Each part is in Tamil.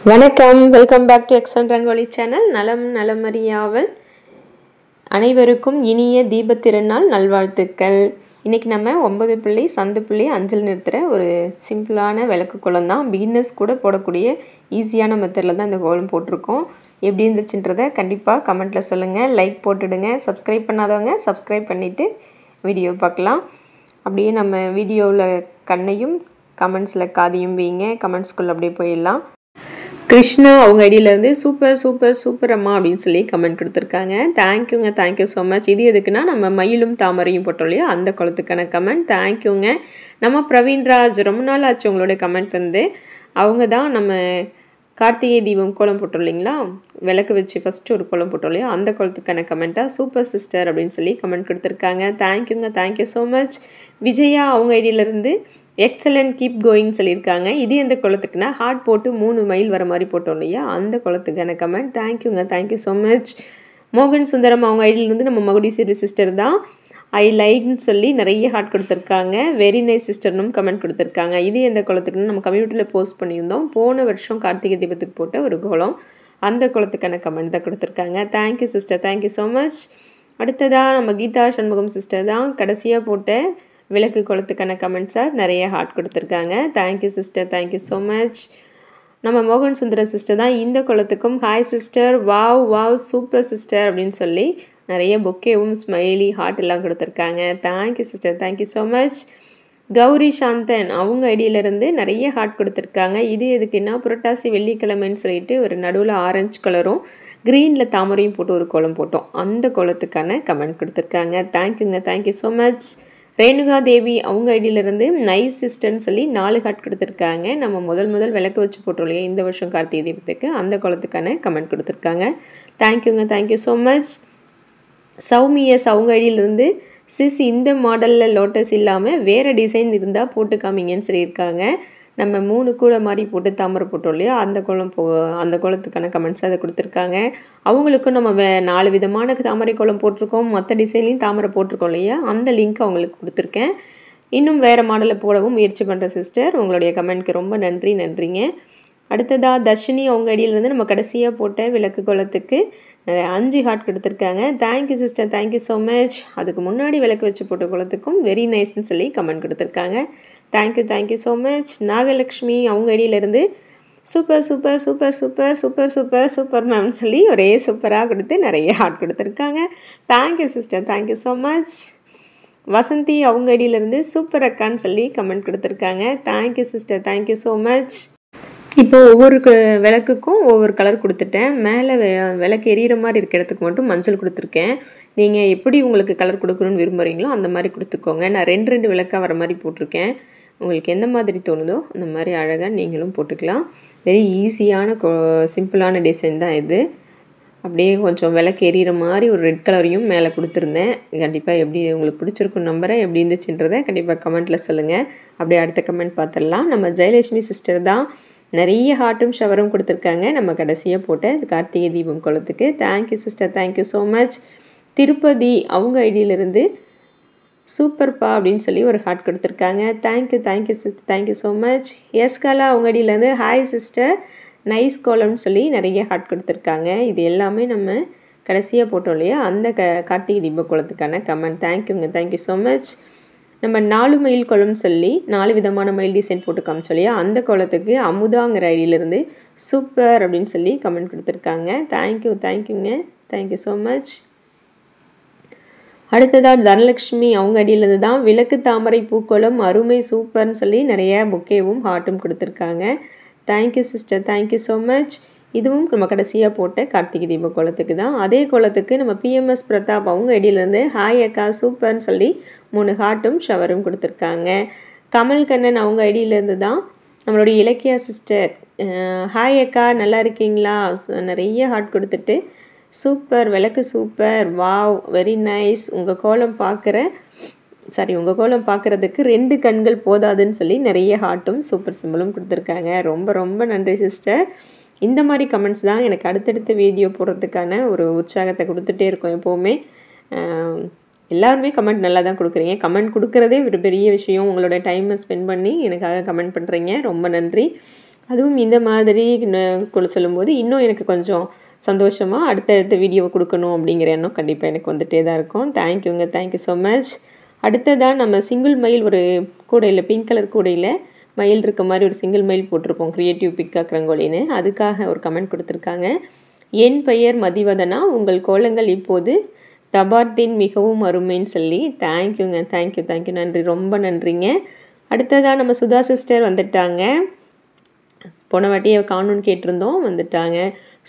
வணக்கம், welcome back to excellent rangoli channel. நலம் நலமறியாவல். அனைவருக்கும் இனிய தீபத்திருநாள் நல்வாழ்த்துக்கள். இன்றைக்கி நம்ம 9 புள்ளி சந்து புள்ளி அஞ்சல் நிறுத்துகிற ஒரு சிம்பிளான விளக்கு கோலம் தான். பிகினர்ஸ் கூட போடக்கூடிய ஈஸியான மெத்தடில் தான் இந்த கோலம் போட்டிருக்கோம். எப்படி இருந்துச்சுன்றதை கண்டிப்பாக கமெண்ட்டில் சொல்லுங்கள். லைக் போட்டுடுங்க. சப்ஸ்கிரைப் பண்ணாதவங்க சப்ஸ்கிரைப் பண்ணிவிட்டு வீடியோ பார்க்கலாம். அப்படியே நம்ம வீடியோவில் கண்ணையும் கமெண்ட்ஸில் காதையும் வைங்க. கமெண்ட்ஸ்குள்ளே அப்படியே போயிடலாம். கிருஷ்ணா அவங்க ஐடியிலேருந்து சூப்பர் சூப்பர் சூப்பர் அம்மா அப்படின்னு சொல்லி கமெண்ட் கொடுத்துருக்காங்க. தேங்க்யூங்க, தேங்க்யூ ஸோ மச். இது எதுக்குன்னா நம்ம மயிலும் தாமரையும் போட்டோம் இல்லையா, அந்த குளத்துக்கான கமெண்ட். தேங்க்யூங்க. நம்ம பிரவீன்ராஜ், ரொம்ப நாள் ஆச்சு உங்களுடைய கமெண்ட் வந்து. அவங்க தான் நம்ம கார்த்திகை தீபம் கோலம் போட்டோம் இல்லைங்களா, விளக்கு வச்சு ஃபஸ்ட்டு ஒரு கோலம் போட்டோம் இல்லையா, அந்த கோலத்துக்கான கமெண்ட்டாக சூப்பர் சிஸ்டர் அப்படின்னு சொல்லி கமெண்ட் கொடுத்துருக்காங்க. தேங்க்யூங்க, தேங்க்யூ ஸோ மச். விஜயா அவங்க ஐடியிலேருந்து எக்ஸலண்ட் கீப் கோயிங் சொல்லியிருக்காங்க. இது எந்த குளத்துக்குன்னா ஹார்ட் போட்டு 3 மைல் வர மாதிரி போட்டோம் இல்லையா, அந்த குளத்துக்கான கமெண்ட். தேங்க்யூங்க, தேங்க்யூ ஸோ மச். மோகன் சுந்தரம் அவங்க ஐடியிலேருந்து நம்ம மகுடீஸ்வரி சிஸ்டர் தான் ஐ லைக்னு சொல்லி நிறைய ஹார்ட் கொடுத்துருக்காங்க. வெரி நைஸ் சிஸ்டர்னும் கமெண்ட் கொடுத்துருக்காங்க. இது எந்த குளத்துக்குன்னு நம்ம கம்யூனிட்டியில் போஸ்ட் பண்ணியிருந்தோம். போன வருஷம் கார்த்திகை தீபத்துக்கு போட்ட ஒரு கோலம், அந்த குளத்துக்கான கமெண்ட் தான் கொடுத்துருக்காங்க. Thank you sister, thank you so much. அடுத்ததாக நம்ம கீதா சண்முகம் சிஸ்டர் தான் கடைசியாக போட்ட விளக்கு குளத்துக்கான கமெண்ட்ஸாக நிறைய ஹார்ட் கொடுத்துருக்காங்க. Thank you sister, thank you so much. நம்ம மோகன் சுந்தர சிஸ்டர் தான் இந்த குளத்துக்கும் hi sister, wow wow super sister அப்படின்னு சொல்லி நிறைய பொக்கேவும் ஸ்மைலி ஹார்ட் எல்லாம் கொடுத்துருக்காங்க. Thank you sister, thank you so much. Gowri Santhan அவங்க ஐடியிலேருந்து நிறைய ஹார்ட் கொடுத்துருக்காங்க. இது எதுக்குன்னா புரட்டாசி வெள்ளிக்கிழமைன்னு சொல்லிட்டு ஒரு நடுவில் ஆரஞ்சு கலரும் க்ரீனில் தாமரையும் போட்டு ஒரு கோலம் போட்டோம், அந்த கோலத்துக்கான கமெண்ட் கொடுத்துருக்காங்க. தேங்க்யூங்க, தேங்க்யூ ஸோ மச். ரேணுகா தேவி அவங்க ஐடியிலேருந்து நைஸ் சிஸ்டர்னு சொல்லி 4 ஹார்ட் கொடுத்துருக்காங்க. நம்ம முதல் விளக்கு வச்சு போட்டோம் இல்லையா இந்த வருஷம் கார்த்திகை தீபத்துக்கு, அந்த கோலத்துக்கான கமெண்ட் கொடுத்துருக்காங்க. தேங்க்யூங்க, தேங்க்யூ ஸோ மச். சௌமியஸ் அவங்க ஐடியிலேருந்து சிஸ் இந்த மாடலில் லோட்டஸ் இல்லாமல் வேறு டிசைன் இருந்தால் போட்டு காமிங்கன்னு சொல்லியிருக்காங்க. நம்ம 3 கூடை மாதிரி போட்டு தாமரை போட்டோம் இல்லையா, அந்த கோலத்துக்கான கமெண்ட்ஸ் அதை கொடுத்துருக்காங்க. அவங்களுக்கும் நம்ம 4 விதமான தாமரை கோலம் போட்டிருக்கோம், மற்ற டிசைன்லையும் தாமரை போட்டிருக்கோம் இல்லையா, அந்த லிங்க் அவங்களுக்கு கொடுத்துருக்கேன். இன்னும் வேறு மாடலில் போடவும் முயற்சி பண்ணுற சிஸ்டர், உங்களுடைய கமெண்ட்க்கு ரொம்ப நன்றிங்க. அடுத்ததாக தர்ஷினி அவங்க ஐடியிலேருந்து நம்ம கடைசியாக போட்ட விளக்கு கோலத்துக்கு 5 ஹார்ட் கொடுத்துருக்காங்க. Thank you sister, thank you so much. அதுக்கு முன்னாடி விளக்கு வச்சு போட்ட கோலத்துக்கும் வெரி நைஸ்ன்னு சொல்லி கமெண்ட் கொடுத்துருக்காங்க. Thank you, thank you so much. Nagalakshmi அவங்க ஐடியிலேருந்து super super super super super super super மேம்னு சொல்லி ஒரே சூப்பராக கொடுத்து நிறைய ஹார்ட் கொடுத்துருக்காங்க. Thank you sister, thank you so much. Vasanthi அவங்க ஐடியிலேருந்து சூப்பர் அக்கான்னு சொல்லி கமெண்ட் கொடுத்துருக்காங்க. Thank you sister, thank you so much. இப்போ ஒவ்வொரு விளக்குக்கும் ஒவ்வொரு கலர் கொடுத்துட்டேன். மேலே விளக்கு எரியிற மாதிரி இருக்க இடத்துக்கு மட்டும் மஞ்சள் கொடுத்துருக்கேன். நீங்கள் எப்படி உங்களுக்கு கலர் கொடுக்கணுன்னு விரும்புகிறீங்களோ அந்த மாதிரி கொடுத்துக்கோங்க. நான் 2 விளக்காக வர மாதிரி போட்டிருக்கேன். உங்களுக்கு எந்த மாதிரி தோணுதோ அந்த மாதிரி அழகாக நீங்களும் போட்டுக்கலாம். வெரி ஈஸியான சிம்பிளான டிசைன் தான் இது. அப்படியே கொஞ்சம் விளக்கு எரியிற மாதிரி ஒரு ரெட் கலரையும் மேலே கொடுத்துருந்தேன். கண்டிப்பாக எப்படி உங்களுக்கு பிடிச்சிருக்கும் நம்புறேன். எப்படி இருந்துச்சுன்றதை கண்டிப்பாக கமெண்ட்டில் சொல்லுங்கள். அப்படியே அடுத்த கமெண்ட் பார்த்துடலாம். நம்ம ஜெயலட்சுமி சிஸ்டர் தான் நிறைய ஹார்ட்டும் ஷவரும் கொடுத்துருக்காங்க நம்ம கடைசியாக போட்ட கார்த்திகை தீபம் கோலத்துக்கு. Thank you sister, thank you so much. Tirupati அவங்க ஐடியிலேருந்து சூப்பர்ப்பா அப்படின்னு சொல்லி ஒரு ஹார்ட் கொடுத்துருக்காங்க. Thank you, thank you sister, thank you so much. எஸ்கலா அவங்க ஐடியிலேருந்து ஹாய் சிஸ்டர் நைஸ் கோலம்னு சொல்லி நிறைய ஹார்ட் கொடுத்துருக்காங்க. இது எல்லாமே நம்ம கடைசியாக போட்டோம் இல்லையா, அந்த கார்த்திகை தீப கோலத்துக்கான கமெண்ட். தேங்க்யூங்க, தேங்க்யூ ஸோ மச். நம்ம 4 மயில் கோலம்னு சொல்லி 4 விதமான மயில் டிசைன் போட்டு காமிச்சோம் இல்லையா, அந்த கோலத்துக்கு அமுதாங்கிற ஐடியிலேருந்து சூப்பர் அப்படின்னு சொல்லி கமெண்ட் கொடுத்துருக்காங்க. தேங்க்யூ, தேங்க்யூங்க, தேங்க்யூ ஸோ மச். அடுத்ததாக தனலக்ஷ்மி அவங்க ஐடியிலேருந்து தான் விளக்கு தாமரை பூக்கோலம் அருமை சூப்பர்னு சொல்லி நிறைய பொக்கேவும் ஹார்ட்டும் கொடுத்துருக்காங்க. Thank you sister, thank you so much. இதுவும் நம்ம கடைசியாக போட்ட கார்த்திகை தீப கோலத்துக்கு தான். அதே கோலத்துக்கு நம்ம பிஎம்எஸ் பிரதாப் அவங்க ஐடியிலேருந்து ஹாய் அக்கா சூப்பர்னு சொல்லி 3 ஹார்ட்டும் ஷவரும் கொடுத்துருக்காங்க. கமல் கண்ணன் அவங்க ஐடியிலேருந்து தான் நம்மளுடைய இலக்கியா சிஸ்டர் ஹாய் அக்கா நல்லா இருக்கீங்களா நிறைய ஹார்ட் கொடுத்துட்டு சூப்பர் விளக்கு சூப்பர் வாவ் வெரி நைஸ், உங்கள் கோலம் பார்க்குறதுக்கு 2 கண்கள் போதாதுன்னு சொல்லி நிறைய ஹார்ட்டும் சூப்பர் சிம்பிளும் கொடுத்துருக்காங்க. ரொம்ப ரொம்ப நன்றி சிஸ்டர். இந்த மாதிரி கமெண்ட்ஸ் தான் எனக்கு அடுத்தடுத்த வீடியோ போடுறதுக்கான ஒரு உற்சாகத்தை கொடுத்துட்டே இருக்கும். எப்போவுமே எல்லாருமே கமெண்ட் நல்லா தான் கொடுக்குறீங்க. கமெண்ட் கொடுக்குறதே ஒரு பெரிய விஷயம். உங்களோட டைமை ஸ்பெண்ட் பண்ணி எனக்காக கமெண்ட் பண்ணுறீங்க, ரொம்ப நன்றி. அதுவும் இந்த மாதிரி சொல்லும்போது இன்னும் எனக்கு கொஞ்சம் சந்தோஷமாக அடுத்தடுத்த வீடியோவை கொடுக்கணும் அப்படிங்கிற எண்ணம் கண்டிப்பாக எனக்கு வந்துகிட்டே தான் இருக்கும். தேங்க்யூங்க, தேங்க்யூ ஸோ மச். அடுத்ததாக நம்ம சிங்கிள் மயில் ஒரு கூடையில் பிங்க் கலர் கூடையில் மயில் இருக்க மாதிரி ஒரு சிங்கிள் மயில் போட்டிருப்போம் க்ரியேட்டிவ் பிக்காக் ரங்கோலின்னு. அதுக்காக ஒரு கமெண்ட் கொடுத்துருக்காங்க. என் பெயர் மதிவதனா, உங்கள் கோலங்கள் இப்போது தபார்தீன் மிகவும் அருமைன்னு சொல்லி. தேங்க்யூங்க, தேங்க்யூ தேங்க்யூ, நன்றி, ரொம்ப நன்றிங்க. அடுத்ததாக நம்ம சுதா சிஸ்டர் வந்துட்டாங்க. போன வாட்டியை காணுன்னு கேட்டிருந்தோம், வந்துட்டாங்க.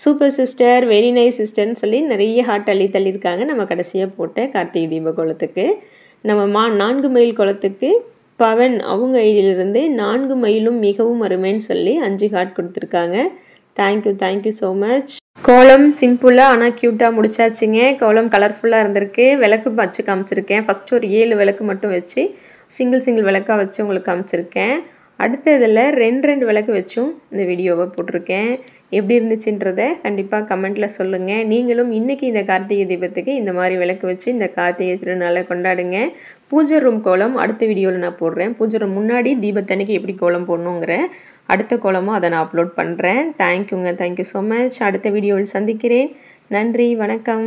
சூப்பர் சிஸ்டர், வெரி நைஸ் சிஸ்டர்னு சொல்லி நிறைய ஹார்ட் தள்ளியிருக்காங்க நம்ம கடைசியாக போட்ட கார்த்திகை தீப கோலத்துக்கு. நம்ம 4 மைல் கோலத்துக்கு பவன் அவங்க ஐடியிலிருந்து 4 மைலும் மிகவும் அருமைன்னு சொல்லி 5 ஹார்ட் கொடுத்துருக்காங்க. Thank you, thank you so much. கோலம் சிம்பிளாக ஆனால் க்யூட்டாக முடிச்சாச்சுங்க. கோலம் கலர்ஃபுல்லாக இருந்திருக்கு. விளக்கு வச்சு காமிச்சிருக்கேன். ஃபஸ்ட்டு ஒரு 7 விளக்கு மட்டும் வச்சு சிங்கிள் விளக்காக வச்சு உங்களுக்கு காமிச்சிருக்கேன். அடுத்த இதில் 2 விளக்கு வச்சும் இந்த வீடியோவை போட்டிருக்கேன். எப்படி இருந்துச்சுன்றதை கண்டிப்பாக கமெண்ட்டில் சொல்லுங்கள். நீங்களும் இன்றைக்கி இந்த கார்த்திகை தீபத்துக்கு இந்த மாதிரி விளக்கு வச்சு இந்த கார்த்திகை திருநாளை கொண்டாடுங்க. பூஜை ரூம் கோலம் அடுத்த வீடியோவில் நான் போடுறேன். பூஜை ரூம் முன்னாடி தீபத்தன்னைக்கு எப்படி கோலம் போடணுங்கிற அடுத்த கோலமும் அதை நான் அப்லோட் பண்ணுறேன். தேங்க்யூங்க, தேங்க்யூ ஸோ மச். அடுத்த வீடியோவில் சந்திக்கிறேன். நன்றி, வணக்கம்.